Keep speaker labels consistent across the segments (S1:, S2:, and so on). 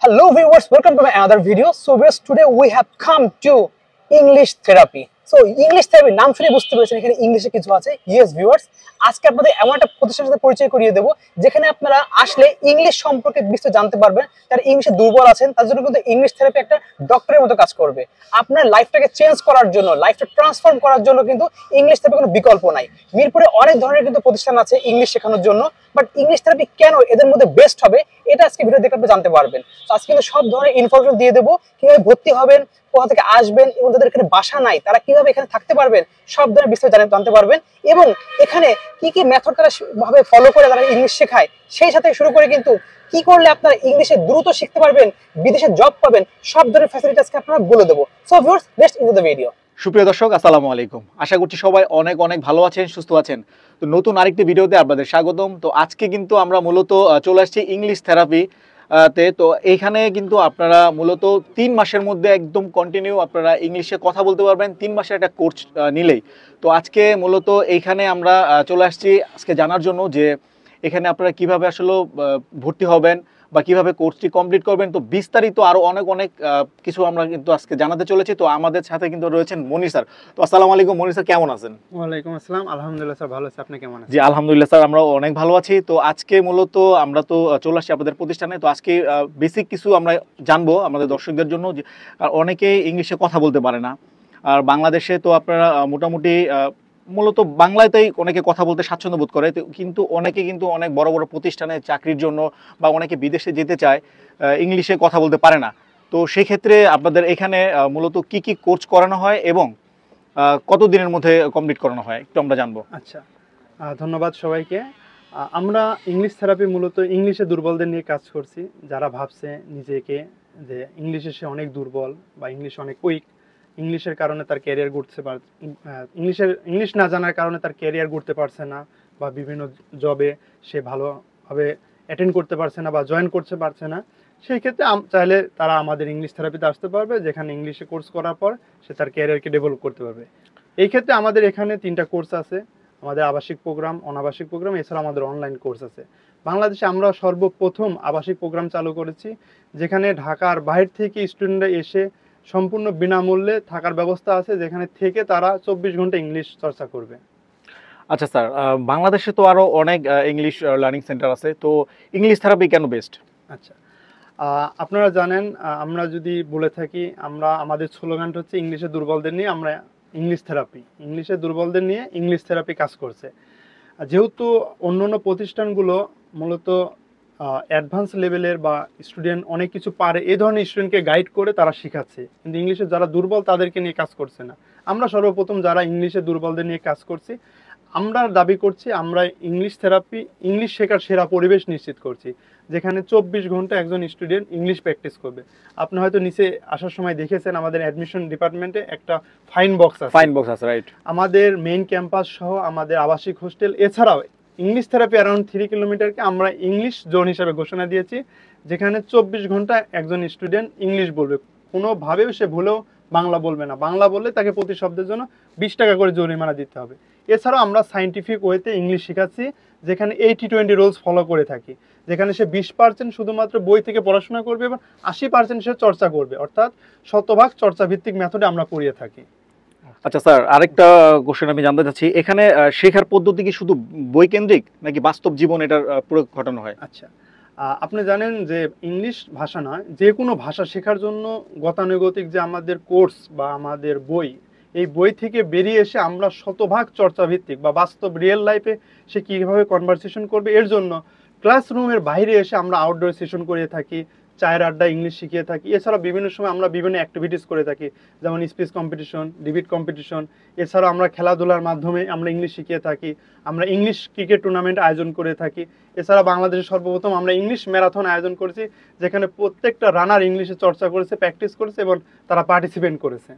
S1: Hello viewers, welcome to my another video. So viewers, today we have come to English therapy. So English therapy নাম শুনে বুঝতে পেরেছেন এখানে ইংলিশে কিছু আছে। Yes viewers, আজকে আপনাদের এমন একটা প্রতিষ্ঠানের সাথে পরিচয় করিয়ে দেব যেখানে আপনারা আসলে ইংলিশ সম্পর্কে বিস্তারিত জানতে পারবেন। যারা ইংলিশে দুর্বল আছেন তার জন্য কিন্তু ইংলিশ থেরাপি একটা ডক্টরের মতো কাজ করবে। আপনার লাইফটাকে চেঞ্জ করার জন্য, লাইফটা ট্রান্সফর্ম করার জন্য কিন্তু ইংলিশ থেরাপি কোনো বিকল্প নাই। মিরপুরে অনেক ধরনের কিন্তু প্রতিষ্ঠান আছে ইংলিশ শেখানোর জন্য, বাট ইংলিশ থেরাপি কেন এদের মধ্যে বেস্ট হবে এটা আজকে ভিডিও দেখে আপনি জানতে পারবেন। তো আজকে কিন্তু সব ধরনের ইনফরমেশন দিয়ে দেবো, কিভাবে ভর্তি হবেন, কোথা থেকে আসবেন এবং যাদের এখানে বাসা নাই তারা কিভাবে এখানে থাকতে পারবেন, সব ধরনের বিস্তারিত জানতে পারবেন। এবং এখানে কি কি মেথড তারা ভাবে ফলো করে তারা ইংলিশ শেখায়, সেই সাথে শুরু করে কিন্তু কি করলে আপনারা ইংলিশে দ্রুত শিখতে পারবেন, বিদেশে জব পাবেন, সব ধরনের ফ্যাসিলিটি আজকে আপনারা বলে দেবো। So viewers, let's into the video.
S2: সুপ্রিয় দর্শক, আসসালামু আলাইকুম। আশা করছি সবাই অনেক অনেক ভালো আছেন, সুস্থ আছেন। তো নতুন আরেকটি ভিডিওতে আপনাদের স্বাগতম। তো আজকে কিন্তু আমরা মূলত চলে আসছি ইংলিশ থেরাপি তে। তো এইখানে কিন্তু আপনারা মূলত 3 মাসের মধ্যে একদম কন্টিনিউ আপনারা ইংলিশে কথা বলতে পারবেন 3 মাসের একটা কোর্স নিলেই। তো আজকে মূলত এইখানে আমরা চলে আসছি আজকে জানার জন্য যে এখানে আপনারা কিভাবে আসলে ভর্তি হবেন বা কিভাবে কোর্সটি কমপ্লিট করবেন। তো বিস্তারিত আরো অনেক অনেক কিছু আমরা কিন্তু আজকে জানাতে চলেছি। তো আমাদের সাথে কিন্তু রয়েছেন মনির স্যার। তো আসসালামু আলাইকুম মনির স্যার, কেমন আছেন?
S3: ওয়ালাইকুম আসসালাম, আলহামদুলিল্লাহ স্যার, ভালো আছি। আপনি কেমন আছেন?
S2: জি আলহামদুলিল্লাহ স্যার, আমরা অনেক ভালো আছি। তো আজকে মূলত আমরা তো চলে আসছি আপনাদের প্রতিষ্ঠানে। তো আজকে বেসিক কিছু আমরা জানবো আমাদের দর্শকদের জন্য, যে অনেকেই ইংলিশে কথা বলতে পারে না। আর বাংলাদেশে তো আপনারা মোটামুটি মূলত বাংলাতেই অনেকে কথা বলতে স্বাচ্ছন্দ্য বোধ করে, কিন্তু অনেকে কিন্তু অনেক বড় বড় প্রতিষ্ঠানে চাকরির জন্য বা অনেকে বিদেশে যেতে চায়, ইংলিশে কথা বলতে পারে না। তো সেই ক্ষেত্রে আপনাদের এখানে মূলত কি কি কোর্স করানো হয় এবং কত দিনের মধ্যে কমপ্লিট করানো হয় একটু আমরা জানবো।
S3: আচ্ছা, ধন্যবাদ সবাইকে। আমরা ইংলিশ থেরাপি মূলত ইংলিশে দুর্বলদের নিয়ে কাজ করছি। যারা ভাবছে নিজেকে যে ইংলিশে সে অনেক দুর্বল বা ইংলিশ অনেক উইক, ইংলিশের কারণে তার ক্যারিয়ার গড়তে ইংলিশ না জানার কারণে তার ক্যারিয়ার গড়তে পারছে না, বা বিভিন্ন জবে সে ভালোভাবে অ্যাটেন্ড করতে পারছে না বা জয়েন করতে পারছে না, সেই ক্ষেত্রে চাইলে তারা আমাদের ইংলিশ থেরাপিতে আসতে পারবে, যেখানে ইংলিশে কোর্স করার পর সে তার ক্যারিয়ারকে ডেভেলপ করতে পারবে। এই ক্ষেত্রে আমাদের এখানে 3টা কোর্স আছে। আমাদের আবাসিক প্রোগ্রাম, অনাবাসিক প্রোগ্রাম, এছাড়া আমাদের অনলাইন কোর্স আছে। বাংলাদেশে আমরা সর্বপ্রথম আবাসিক প্রোগ্রাম চালু করেছি, যেখানে ঢাকার বাইরে থেকে স্টুডেন্টরা এসে সম্পূর্ণ বিনামূল্যে থাকার ব্যবস্থা আছে, যেখানে থেকে তারা 24 ঘন্টা ইংলিশ চর্চা করবে।
S2: আচ্ছা স্যার, বাংলাদেশে তো আরো অনেক ইংলিশ লার্নিং সেন্টার আছে, তো ইংলিশ থেরাপি কেন বেস্ট?
S3: আচ্ছা, আপনারা জানেন, আমরা যদি বলে থাকি, আমাদের স্লোগানটা হচ্ছে ইংলিশে দুর্বলদের নিয়ে আমরা ইংলিশ থেরাপি, ইংলিশে দুর্বলদের নিয়ে ইংলিশ থেরাপি কাজ করছে। যেহেতু অন্যান্য প্রতিষ্ঠানগুলো মূলত অ্যাডভান্স লেভেলের বা স্টুডেন্ট অনেক কিছু পারে এই ধরনের স্টুডেন্টকে গাইড করে তারা শেখাচ্ছে, কিন্তু ইংলিশে যারা দুর্বল তাদেরকে নিয়ে কাজ করছে না। আমরা সর্বপ্রথম যারা ইংলিশে দুর্বলদের নিয়ে কাজ করছি, আমরা দাবি করছি আমরা ইংলিশ থেরাপি, ইংলিশ শেখার সেরা পরিবেশ নিশ্চিত করছি, যেখানে 24 ঘন্টা একজন স্টুডেন্ট ইংলিশ প্র্যাকটিস করবে। আপনি হয়তো নিচে আসার সময় দেখেছেন আমাদের অ্যাডমিশন ডিপার্টমেন্টে একটা ফাইন বক্স আছে,
S2: রাইট।
S3: আমাদের মেইন ক্যাম্পাস সহ আমাদের আবাসিক হোস্টেল, এছাড়াও ইংলিশ থেরাপি অ্যারাউন্ড 3 কিলোমিটারকে আমরা ইংলিশ জোন হিসাবে ঘোষণা দিয়েছি, যেখানে 24 ঘন্টা একজন স্টুডেন্ট ইংলিশ বলবে। কোনোভাবেও সে ভুলেও বাংলা বলবে না। বাংলা বললে তাকে প্রতি শব্দের জন্য 20 টাকা করে জরিমানা দিতে হবে। এছাড়াও আমরা সায়েন্টিফিক ওয়েতে ইংলিশ শেখাচ্ছি, যেখানে 80-20 রুলস ফলো করে থাকি, যেখানে সে 20% শুধুমাত্র বই থেকে পড়াশোনা করবে এবং 80% সে চর্চা করবে, অর্থাৎ শতভাগ চর্চা ভিত্তিক মেথডে আমরা পড়িয়ে থাকি।
S2: আচ্ছা স্যার, আরেকটা কোশ্চেন আমি জানতে চাচ্ছি, এখানে শেখার পদ্ধতি কি শুধু বই কেন্দ্রিক নাকি বাস্তব জীবন এটার প্রয়োগ ঘটানো হয়?
S3: আচ্ছা, আপনি জানেন যে ইংলিশ ভাষা নয়, যে কোনো ভাষা শেখার জন্য গতানুগতিক যে আমাদের কোর্স বা আমাদের বই, এই বই থেকে বেরিয়ে এসে আমরা শতভাগ চর্চাভিত্তিক বা বাস্তব রিয়েল লাইফে সে কীভাবে কনভারসেশন করবে, এর জন্য ক্লাসরুমের বাইরে এসে আমরা আউটডোর সেশন করে থাকি, চায়ের আড্ডা ইংলিশ শিখিয়ে থাকি। এছাড়া বিভিন্ন সময় আমরা বিভিন্ন অ্যাক্টিভিটিস করে থাকি, যেমন স্পিচ কম্পিটিশন, ডিবেট কম্পিটিশন। এছাড়া আমরা খেলাধুলার মাধ্যমে আমরা ইংলিশ শিখিয়ে থাকি। আমরা ইংলিশ ক্রিকেট টুর্নামেন্ট আয়োজন করে থাকি। এছাড়া বাংলাদেশের সর্বপ্রথম আমরা ইংলিশ ম্যারাথন আয়োজন করেছি, যেখানে প্রত্যেকটা রানার ইংলিশে চর্চা করেছে, প্র্যাকটিস করেছে এবং তারা পার্টিসিপেট করেছে।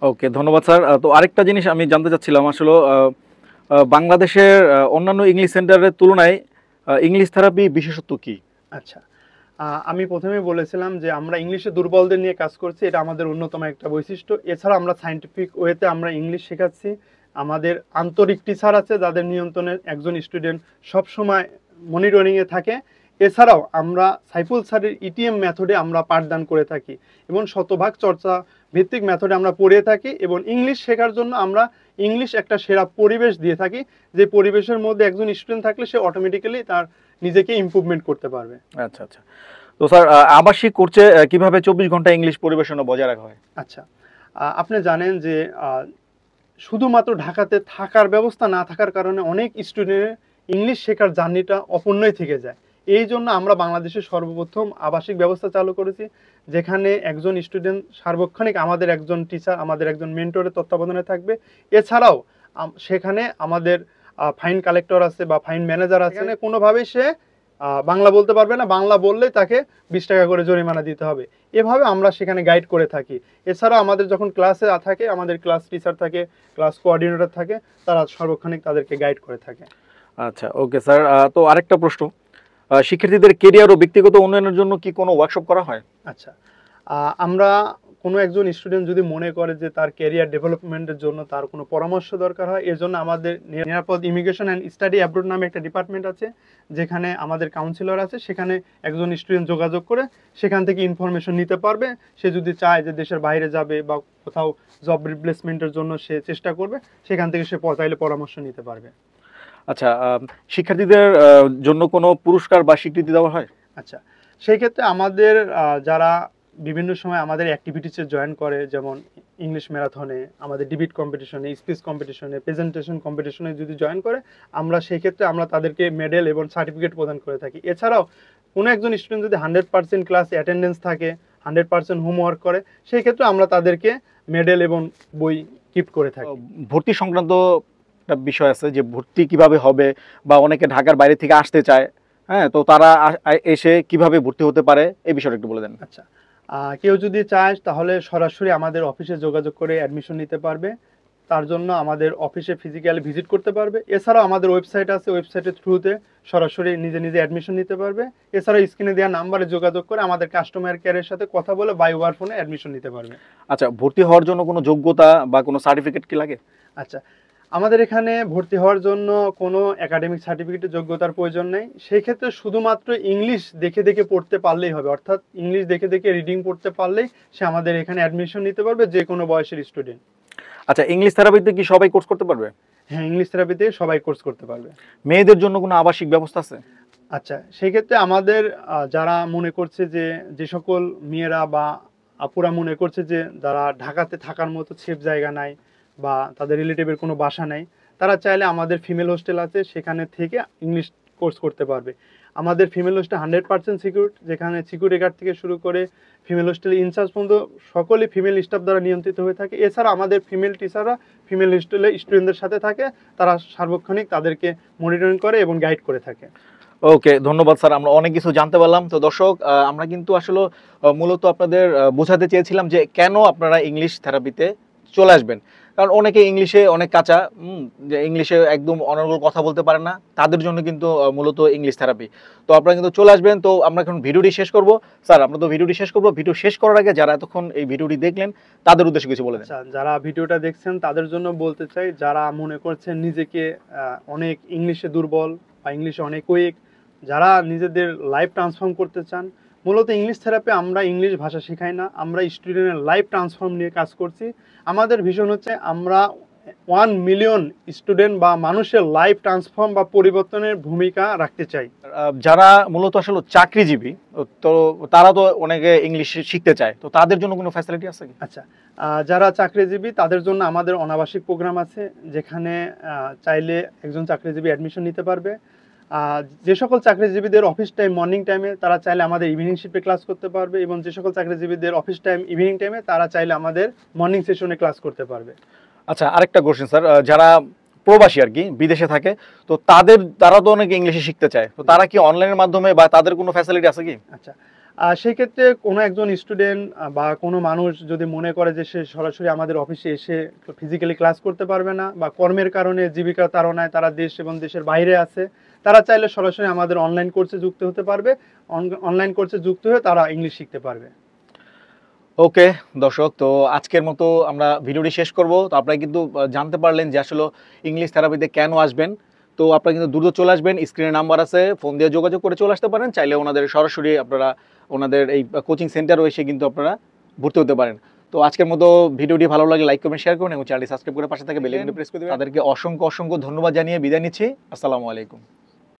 S2: ওকে, ধন্যবাদ স্যার। তো আরেকটা জিনিস আমি জানতে চাচ্ছিলাম, আসলে বাংলাদেশের অন্যান্য ইংলিশ সেন্টারের তুলনায় ইংলিশ থেরাপি বিশেষত্ব কি?
S3: আচ্ছা, আমি প্রথমে বলেছিলাম যে আমরা ইংলিশে দুর্বলদের নিয়ে কাজ করছি, এটা আমাদের অন্যতম একটা বৈশিষ্ট্য। এছাড়া আমরা সায়েন্টিফিক ওয়েতে আমরা ইংলিশ শেখাচ্ছি। আমাদের আন্তরিক টিচার আছে, যাদের নিয়ন্ত্রণে একজন স্টুডেন্ট সবসময় মনিটরিংয়ে থাকে। এছাড়াও আমরা সাইফুল স্যারের ইটিএম মেথডে আমরা পাঠদান করে থাকি এবং শতভাগ চর্চা ভিত্তিক মেথডে আমরা পড়ে থাকি এবং ইংলিশ শেখার জন্য আমরা ইংলিশ একটা সেরা পরিবেশ দিয়ে থাকি, যে পরিবেশের মধ্যে একজন স্টুডেন্ট থাকলে সে অটোমেটিক্যালি তার নিজেকে ইমপ্রুভমেন্ট করতে পারবে।
S2: আচ্ছা আচ্ছা। তো স্যার আবাসিক কোর্সে কিভাবে 24 ঘন্টা ইংলিশ পরিবেশনা বজায় রাখা হয়?
S3: আচ্ছা, আপনি জানেন যে শুধুমাত্র ঢাকাতে থাকার ব্যবস্থা না থাকার কারণে অনেক স্টুডেন্টের ইংলিশ শেখার জার্নিটা অপূর্ণই থেকে যায়। এই জন্য আমরা বাংলাদেশের সর্বপ্রথম আবাসিক ব্যবস্থা চালু করেছি, যেখানে একজন স্টুডেন্ট সার্বক্ষণিক আমাদের একজন টিচার, আমাদের একজন মেন্টরের তত্ত্বাবধানে থাকবে। এছাড়াও সেখানে আমাদের ফাইন কালেক্টর আছে বা ফাইন ম্যানেজার আছে, কোনোভাবেই সে বাংলা বলতে পারবে না, বাংলা বললেই তাকে 20 টাকা করে জরিমানা দিতে হবে। এভাবে আমরা সেখানে গাইড করে থাকি। এছাড়াও আমাদের যখন ক্লাসে থাকে, আমাদের ক্লাস টিচার থাকে, ক্লাস কোঅর্ডিনেটর থাকে, তারা সার্বক্ষণিক তাদেরকে গাইড করে থাকে।
S2: আচ্ছা, ওকে স্যার। তো আরেকটা প্রশ্ন, শিক্ষার্থীদের কেরিয়ার ও ব্যক্তিগত উন্নয়নের জন্য কি কোনো ওয়ার্কশপ করা হয়?
S3: আচ্ছা, আমরা কোনো একজন স্টুডেন্ট যদি মনে করে যে তার ক্যারিয়ার ডেভেলপমেন্টের জন্য তার কোনো পরামর্শ দরকার হয়, এর জন্য আমাদের নিরাপদ ইমিগ্রেশন অ্যান্ড স্টাডি অ্যাব্রোড নামে একটা ডিপার্টমেন্ট আছে, যেখানে আমাদের কাউন্সিলর আছে। সেখানে একজন স্টুডেন্ট যোগাযোগ করে সেখান থেকে ইনফরমেশন নিতে পারবে। সে যদি চায় যে দেশের বাইরে যাবে বা কোথাও জব রিপ্লেসমেন্টের জন্য সে চেষ্টা করবে, সেখান থেকে সে চাইলে পরামর্শ নিতে পারবে।
S2: আচ্ছা, শিক্ষার্থীদের জন্য কোনো পুরস্কার বা স্বীকৃতি দেওয়া হয়?
S3: আচ্ছা, সেই ক্ষেত্রে আমাদের যারা বিভিন্ন সময় আমাদের অ্যাক্টিভিটিসে জয়েন করে, যেমন ইংলিশ ম্যারাথনে, আমাদের ডিবেট কম্পিটিশনে, স্পিচ কম্পিটিশনে, প্রেজেন্টেশন কম্পিটিশনে যদি জয়েন করে, আমরা সেই ক্ষেত্রে আমরা তাদেরকে মেডেল এবং সার্টিফিকেট প্রদান করে থাকি। এছাড়াও কোনো একজন স্টুডেন্ট যদি 100% ক্লাসে অ্যাটেন্ডেন্স থাকে, 100% হোমওয়ার্ক করে, সেই ক্ষেত্রে আমরা তাদেরকে মেডেল এবং বই গিফট করে থাকি।
S2: ভর্তি সংক্রান্ত একটা বিষয় আছে যে ভর্তি কিভাবে হবে, বা অনেকে ঢাকার বাইরে থেকে আসতে চায়, হ্যাঁ, তো তারা এসে কিভাবে ভর্তি হতে পারে এই বিষয়টা একটু বলে দেন।
S3: আচ্ছা, কেউ যদি চায় তাহলে সরাসরি আমাদের অফিসে যোগাযোগ করে অ্যাডমিশন নিতে পারবে। তার জন্য আমাদের অফিসে ফিজিক্যালি ভিজিট করতে পারবে। এছাড়াও আমাদের ওয়েবসাইট আছে, ওয়েবসাইটের থ্রুতে সরাসরি নিজে নিজে অ্যাডমিশন নিতে পারবে। এছাড়াও স্ক্রিনে দেওয়া নাম্বারে যোগাযোগ করে আমাদের কাস্টমার কেয়ারের সাথে কথা বলে বাই ওভার ফোনে অ্যাডমিশন নিতে পারবে।
S2: আচ্ছা, ভর্তি হওয়ার জন্য কোনো যোগ্যতা বা কোনো সার্টিফিকেট কি লাগে?
S3: আচ্ছা, আমাদের এখানে ভর্তি হওয়ার জন্য কোনো একাডেমিক সার্টিফিকেটের যোগ্যতার প্রয়োজন নেই। সেই ক্ষেত্রে শুধুমাত্র ইংলিশ দেখে দেখে পড়তে পারলেই হবে, অর্থাৎ ইংলিশ দেখে দেখে রিডিং পড়তে পারলেই সে আমাদের এখানে অ্যাডমিশন নিতে পারবে, যে কোনো বয়সের স্টুডেন্ট।
S2: আচ্ছা, ইংলিশ থেরাপিতে কি সবাই কোর্স করতে পারবে?
S3: হ্যাঁ, ইংলিশ থেরাপিতে সবাই কোর্স করতে পারবে।
S2: মেয়েদের জন্য কোনো আবাসিক ব্যবস্থা আছে?
S3: আচ্ছা, সেই ক্ষেত্রে আমাদের যারা মনে করছে যে সকল মেয়েরা বা আপুরা মনে করছে যে যারা ঢাকাতে থাকার মতো সেফ জায়গা নাই বা তাদের রিলেটিভের কোনো বাসা নাই, তারা চাইলে আমাদের ফিমেল হোস্টেল আছে, সেখানে থেকে ইংলিশ কোর্স করতে পারবে। আমাদের ফিমেল হোস্টেল 100% সিকিউর, যেখানে সিকিউরিটি গার্ড থেকে শুরু করে ফিমেল হোস্টেল ইনচার্জ পর্যন্ত সকলেই ফিমেল স্টাফ দ্বারা নিয়ন্ত্রিত হয়ে থাকে। এছাড়া আমাদের ফিমেল টিচাররা ফিমেল হোস্টেলে স্টুডেন্টদের সাথে থাকে, তারা সার্বক্ষণিক তাদেরকে মনিটরিং করে এবং গাইড করে থাকে।
S2: ওকে, ধন্যবাদ স্যার, আমরা অনেক কিছু জানতে পারলাম। তো দর্শক, আমরা কিন্তু আসলে মূলত আপনাদের বোঝাতে চেয়েছিলাম যে কেন আপনারা ইংলিশ থেরাপিতে চলে আসবেন। কারণ অনেকে ইংলিশে অনেক কাঁচা, যে ইংলিশে একদম অনর্গল কথা বলতে পারে না, তাদের জন্য কিন্তু মূলত ইংলিশ থেরাপি। তো আপনারা কিন্তু চলে আসবেন। তো আমরা এখন ভিডিওটি শেষ করব। স্যার, আমরা তো ভিডিওটি শেষ করব, ভিডিও শেষ করার আগে যারা এতক্ষণ এই ভিডিওটি দেখলেন তাদের উদ্দেশ্যে কিছু বলে দেন।
S3: আচ্ছা, যারা ভিডিওটা দেখছেন তাদের জন্য বলতে চাই, যারা মনে করছেন নিজেকে অনেক ইংলিশে দুর্বল বা ইংলিশে অনেক উইক, যারা নিজেদের লাইফ ট্রান্সফর্ম করতে চান, মূলত ইংলিশ থেরাপি আমরা ইংলিশ ভাষা শেখাই না, আমরা স্টুডেন্টের লাইফ ট্রান্সফর্ম নিয়ে কাজ করছি। আমাদের ভিশন হচ্ছে আমরা 1 মিলিয়ন স্টুডেন্ট বা মানুষের লাইফ ট্রান্সফর্ম বা পরিবর্তনের ভূমিকা রাখতে চাই।
S2: যারা মূলত আসলে চাকরিজীবী, তো তারা তো অনেকে ইংলিশ শিখতে চায়, তো তাদের জন্য কোনো ফ্যাসিলিটি আছে কি?
S3: আচ্ছা, যারা চাকরিজীবী তাদের জন্য আমাদের অনাবাসিক প্রোগ্রাম আছে, যেখানে চাইলে একজন চাকরিজীবী অ্যাডমিশন নিতে পারবে। যে সকল চাকরিজীবীদের অফিস টাইম মর্নিং টাইমে, তারা চাইলে আমাদের ইভিনিং শিফটে ক্লাস করতে পারবে, এবং যে সকল চাকরিজীবীদের অফিস টাইম ইভিনিং টাইমে, তারা চাইলে আমাদের মর্নিং সেশনে ক্লাস করতে পারবে।
S2: আচ্ছা, আরেকটা কোশ্চেন স্যার, যারা প্রবাসী আর কি বিদেশে থাকে, তো তারা তো অনেকে ইংলিশে শিখতে চায়, তো তারা কি অনলাইনের মাধ্যমে বা তাদের কোনো ফ্যাসিলিটি আছে কি?
S3: আচ্ছা, সেই ক্ষেত্রে কোনো একজন স্টুডেন্ট বা কোনো মানুষ যদি মনে করে যে সে সরাসরি আমাদের অফিসে এসে ফিজিক্যালি ক্লাস করতে পারবে না, বা কর্মের কারণে জীবিকা তাড়নায় তারা দেশ এবং দেশের বাইরে আছে, তারা চাইলে সরাসরি আমাদের অনলাইন কোর্সে যুক্ত হতে পারবে। অনলাইন কোর্সে যুক্ত হয়ে তারা ইংলিশ শিখতে পারবে।
S2: ওকে দর্শক, তো আজকের মতো আমরা ভিডিওটি শেষ করব। তো আপনারা কিন্তু জানতে পারলেন যে আসলে ইংলিশ থেরাপিতে কেন আসবেন। তো তো আপনারা কিন্তু দ্রুত চলে আসবেন, স্ক্রিনে নাম্বার আছে, ফোন দিয়ে যোগাযোগ করে চলে আসতে পারেন। চাইলে ওনাদের সরাসরি আপনারা ওনাদের এই কোচিং সেন্টারও এসে কিন্তু আপনারা ভর্তি হতে পারেন। তো আজকের মতো ভিডিওটি ভালো লাগলে লাইক কমেন্ট শেয়ার করুন এবং চ্যানেলটি সাবস্ক্রাইব করে পাশে থেকে বেল আইকনটি প্রেস করে দেবেন। তাদেরকে অসংখ্য ধন্যবাদ জানিয়ে বিদায় নিচ্ছি। আসসালামু আলাইকুম।